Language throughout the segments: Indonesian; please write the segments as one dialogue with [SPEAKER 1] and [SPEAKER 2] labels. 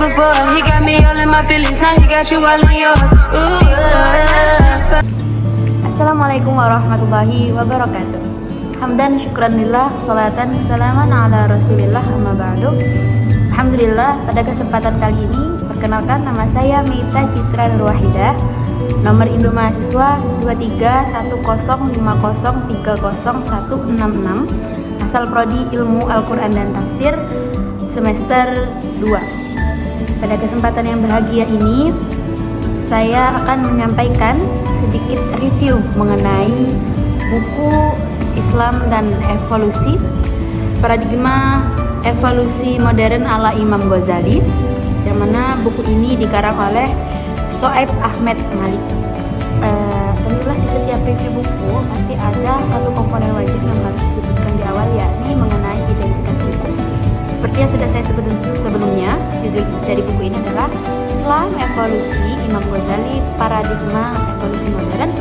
[SPEAKER 1] before. He got me all in my feelings, now he got you all in yours. Ooh, yeah.
[SPEAKER 2] Assalamualaikum warahmatullahi wabarakatuh. Hamdan syukranillah, salatan salaman ala rasulillah, amma ba'du. Alhamdulillah, pada kesempatan kali ini perkenalkan, nama saya Mita Citra Nurwahidah, nomor induk mahasiswa 231050303166, asal prodi Ilmu Al-Quran dan Tafsir semester 2. Pada kesempatan yang bahagia ini, saya akan menyampaikan sedikit review mengenai buku Islam dan Evolusi, Paradigma Evolusi Modern ala Imam Ghazali, yang mana buku ini dikarang oleh Shoaib Ahmad Malik. Tentulah di setiap review buku pasti ada satu komponen wajib yang harus disebutkan di awal, yakni mengenai identitas buku. Seperti yang sudah saya sebutkan sebelumnya, judul dari buku ini adalah Islam Evolusi Imam Ghazali, Paradigma Evolusi Modern,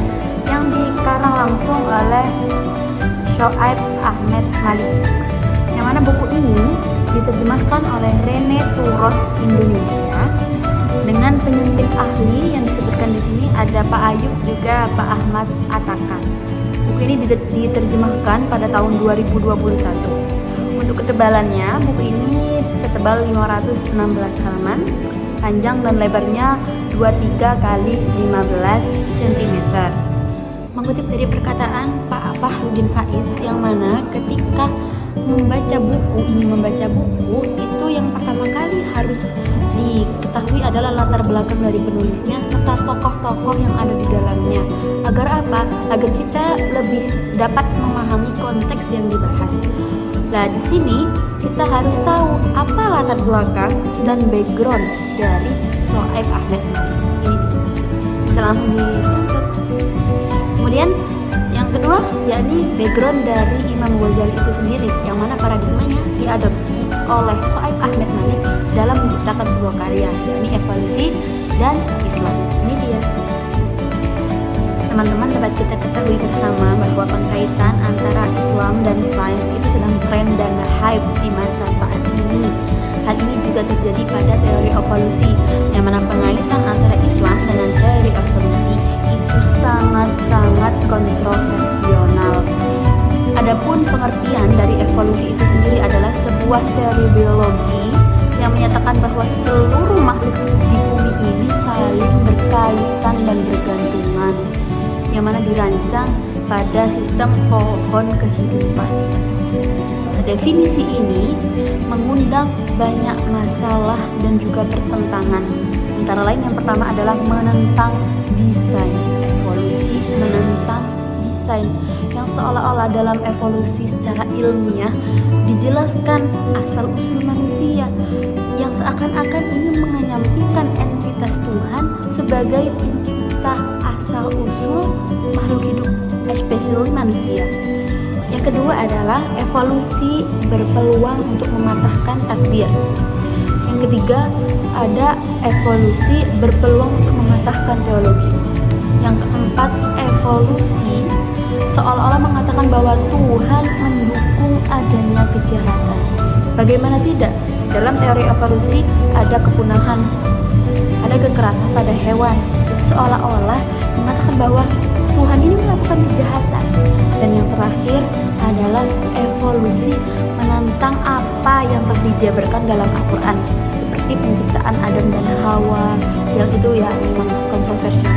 [SPEAKER 2] yang dikarang langsung oleh Shoaib Ahmad Malik, yang mana buku ini diterjemahkan oleh Rene Turos Indonesia dengan penyunting ahli yang disebutkan di sini ada Pak Ayub juga Pak Ahmad Atakan. Buku ini diterjemahkan pada tahun 2021. Untuk ketebalannya, buku ini setebal 516 halaman, panjang dan lebarnya 23 x 15 cm. Mengutip dari perkataan Pak Fahrudin Faiz, yang mana ketika membaca buku itu yang pertama kali harus diketahui adalah latar belakang dari penulisnya serta tokoh-tokoh yang ada di dalamnya. Agar apa? Agar kita lebih dapat memahami konteks yang dibahas. Nah, di sini kita harus tahu apa latar belakang dan background dari Shoaib Ahmad Malik ini. Bisa langsung di-screenshot. Kemudian yang kedua, yakni background dari Imam Ghazali itu sendiri, yang mana paradigmanya diadopsi oleh Shoaib Ahmad Malik dalam menciptakan sebuah karya, yakni Evolusi dan Islam. Ini dia. Teman-teman, dapat kita ketahui bersama bahwa pengkaitan antara Islam dan sains itu sedang tren dan hype di masa saat ini. Hal ini juga terjadi pada teori evolusi, yang mana pengaitan antara Islam dengan teori evolusi itu sangat-sangat kontroversial. Adapun pengertian dari evolusi itu sendiri adalah sebuah teori biologi yang menyatakan bahwa seluruh makhluk di bumi ini saling berkaitan dan bergantungan, yang mana dirancang pada sistem pohon kehidupan. Definisi ini mengundang banyak masalah dan juga pertentangan. Antara lain, yang pertama adalah menentang desain evolusi, menentang desain yang seolah-olah dalam evolusi secara ilmiah dijelaskan asal-usul manusia, yang seakan-akan ini menyampingkan entitas Tuhan sebagai pencipta asal-usul makhluk hidup, especially manusia. Yang kedua adalah evolusi berpeluang untuk mematahkan takdir. Yang ketiga, ada evolusi berpeluang untuk mematahkan teologi. Yang keempat, evolusi seolah-olah mengatakan bahwa Tuhan mendukung adanya kejahatan. Bagaimana tidak? Dalam teori evolusi ada kepunahan, ada kekerasan pada hewan. Itu seolah-olah mengatakan bahwa Tuhan ini melakukan kejahatan. Dan yang terakhir adalah evolusi menantang apa yang telah dijabarkan dalam Al-Quran, seperti penciptaan Adam dan Hawa, yang itu ya memang kontroversial.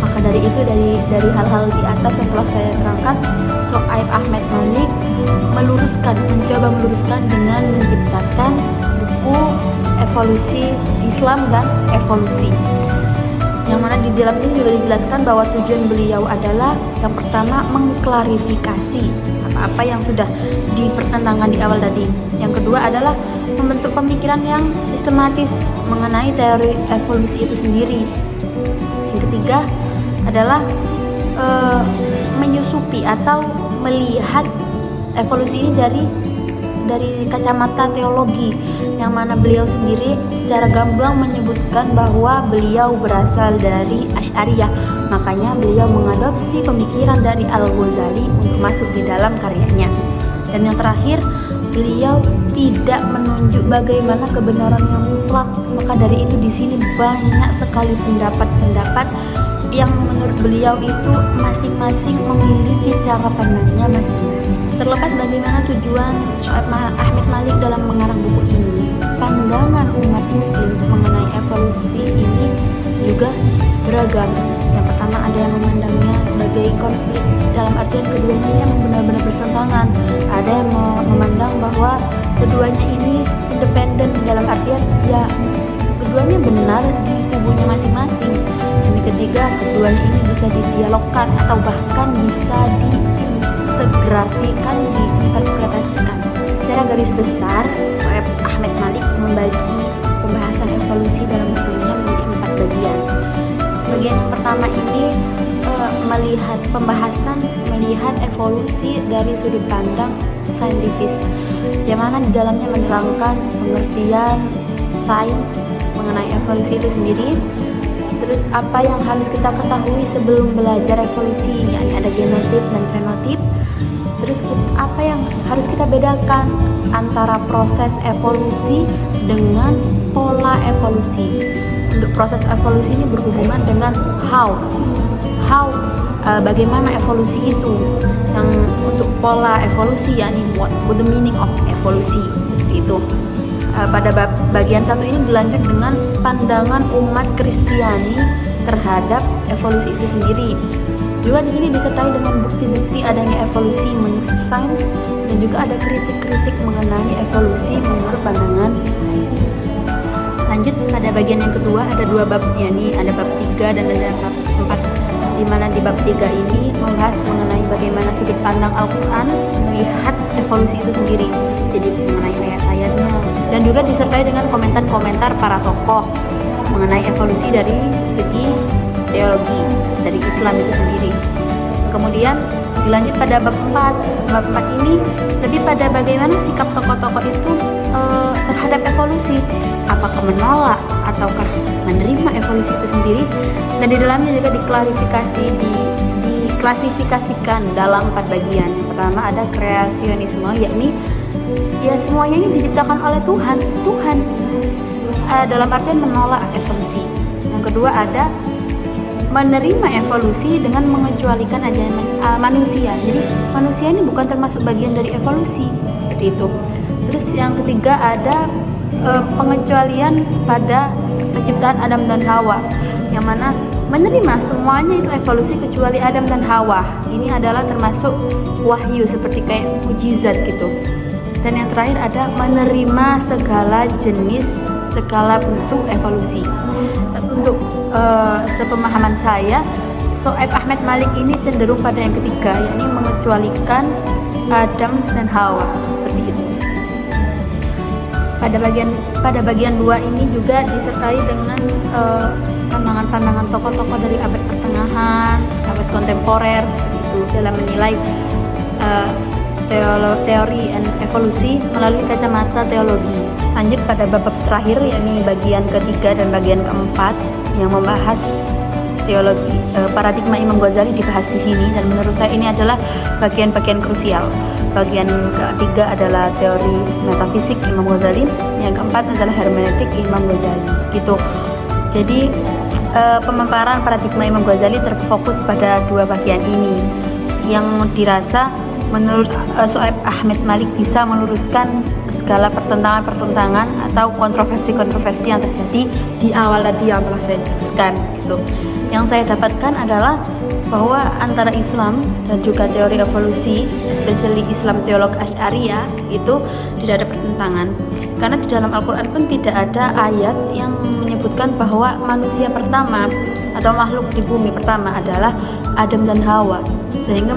[SPEAKER 2] Maka dari itu, dari hal-hal di atas yang telah saya terangkan, Shoaib Ahmad Malik mencoba meluruskan dengan menciptakan buku Evolusi Islam dan Evolusi, yang mana di dalam sini juga dijelaskan bahwa tujuan beliau adalah yang pertama mengklarifikasi apa-apa yang sudah dipertentangkan di awal tadi. Yang kedua adalah membentuk pemikiran yang sistematis mengenai teori evolusi itu sendiri. Yang ketiga adalah menyusupi atau melihat evolusi ini dari kacamata teologi, yang mana beliau sendiri secara gamblang menyebutkan bahwa beliau berasal dari Asy'ariyah. Makanya beliau mengadopsi pemikiran dari Al-Ghazali untuk masuk di dalam karyanya. Dan yang terakhir, beliau tidak menunjuk bagaimana kebenaran yang mutlak. Maka dari itu di sini banyak sekali pendapat-pendapat yang menurut beliau itu masing-masing memiliki cara pandangnya masing-masing. Terlepas bagaimana tujuan Syuaib Ahmed Malik dalam mengarang buku ini, pandangan umat muslim mengenai evolusi ini juga beragam. Yang pertama, ada yang memandangnya sebagai konflik, dalam artian keduanya yang benar-benar bertentangan. Ada yang memandang bahwa keduanya ini independen, dalam artian ya keduanya benar di kubunya masing-masing. Dan ketiga, keduanya ini bisa didialogkan atau bahkan bisa diintegrasikan, diinterpretasikan. Secara garis besar, Syuaib Ahmed Malik membagi pembahasan evolusi dalam bukunya menjadi 4 bagian. Bagian yang pertama ini melihat evolusi dari sudut pandang saintifis, yang mana di dalamnya menerangkan pengertian sains mengenai evolusi itu sendiri. Terus apa yang harus kita ketahui sebelum belajar evolusi, yakni ada genotip dan fenotip. Terus apa yang harus kita bedakan antara proses evolusi dengan pola evolusi. Untuk proses evolusi ini berhubungan dengan bagaimana evolusi itu. Yang untuk pola evolusi, yakni what the meaning of evolusi, seperti itu. Pada bagian satu ini dilanjut dengan pandangan umat Kristiani terhadap evolusi itu sendiri. Juga di sini disertai dengan bukti-bukti adanya evolusi menurut sains, dan juga ada kritik-kritik mengenai evolusi menurut pandangan sains. Lanjut pada bagian yang kedua, ada 2 bab, yakni ada bab 3 dan ada bab 4, di mana di bab 3 ini membahas mengenai bagaimana sudut pandang Al-Quran melihat evolusi itu sendiri, jadi mengenai ayat-ayatnya, dan juga disertai dengan komentar-komentar para tokoh mengenai evolusi dari segi teologi dari Islam itu sendiri. Kemudian dilanjut pada bab 4. Bab 4 ini lebih pada bagaimana sikap tokoh-tokoh itu terhadap evolusi, apakah menolak ataukah menerima evolusi itu sendiri. Dan di dalamnya juga diklasifikasikan dalam 4 bagian. Yang pertama ada kreasionisme, yakni ya semuanya ini diciptakan oleh Tuhan dalam artian menolak evolusi. Yang kedua ada menerima evolusi dengan mengecualikan ajaran manusia. Jadi manusia ini bukan termasuk bagian dari evolusi, seperti itu. Terus yang ketiga ada pengecualian pada penciptaan Adam dan Hawa, yang mana menerima semuanya itu evolusi kecuali Adam dan Hawa. Ini adalah termasuk wahyu, seperti kayak mukjizat gitu. Dan yang terakhir ada menerima segala jenis, segala bentuk evolusi. Untuk sepemahaman saya, Syuaib Ahmed Malik ini cenderung pada yang ketiga, yakni mengecualikan Adam dan Hawa, seperti itu. Pada bagian 2 ini juga disertai dengan pandangan-pandangan tokoh-tokoh dari abad pertengahan, abad kontemporer, seperti itu, dalam menilai teori dan evolusi melalui kacamata teologi. Lanjut pada bab terakhir, yakni bagian ketiga dan bagian keempat, yang membahas teologi paradigma Imam Ghazali dibahas di sini, dan menurut saya ini adalah bagian-bagian krusial. Bagian ketiga adalah teori metafisik Imam Ghazali, yang keempat adalah hermeneutik Imam Ghazali, gitu. Jadi pemaparan paradigma Imam Ghazali terfokus pada 2 bagian ini, yang dirasa menurut Syuaib Ahmed Malik bisa meluruskan segala pertentangan-pertentangan atau kontroversi-kontroversi yang terjadi di awal tadi yang telah saya jelaskan, gitu. Yang saya dapatkan adalah bahwa antara Islam dan juga teori evolusi, especially Islam teolog Asy'ariyah, itu tidak ada pertentangan. Karena di dalam Al-Quran pun tidak ada ayat yang menyebutkan bahwa manusia pertama atau makhluk di bumi pertama adalah Adam dan Hawa, sehingga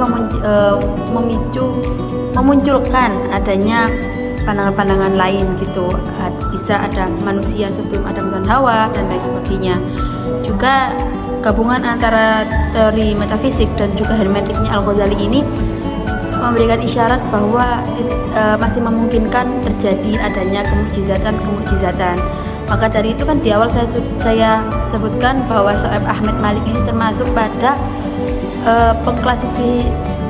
[SPEAKER 2] memunculkan adanya pandangan-pandangan lain, gitu. Bisa ada manusia sebelum Adam dan Hawa dan lain sebagainya. Juga gabungan antara teori metafisik dan juga hermeneutiknya Al-Ghazali ini memberikan isyarat bahwa masih memungkinkan terjadi adanya kemukjizatan. Maka dari itu kan di awal saya sebutkan bahwa Syuaib Ahmed Malik ini termasuk pada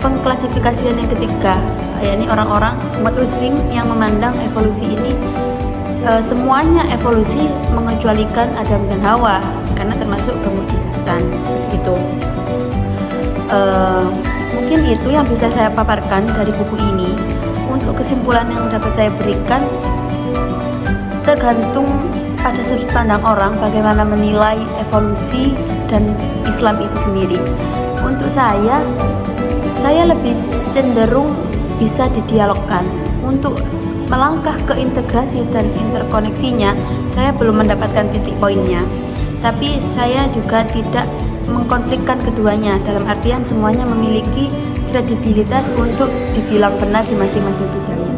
[SPEAKER 2] pengklasifikasian yang ketiga, yakni orang-orang umat muslim yang memandang evolusi ini semuanya evolusi mengecualikan Adam dan Hawa karena termasuk kemujizatan gitu. Mungkin itu yang bisa saya paparkan dari buku ini. Untuk kesimpulan yang dapat saya berikan, tergantung pada sudut pandang orang bagaimana menilai evolusi dan Islam itu sendiri. Untuk saya lebih cenderung bisa didialogkan. Untuk melangkah ke integrasi dan interkoneksinya, saya belum mendapatkan titik poinnya. Tapi saya juga tidak mengkonflikkan keduanya, dalam artian semuanya memiliki kredibilitas untuk dibilang benar di masing-masing bidangnya.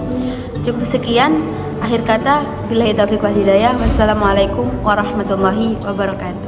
[SPEAKER 2] Cukup sekian, akhir kata, billahi taufiq wal hidayah. Wassalamualaikum warahmatullahi wabarakatuh.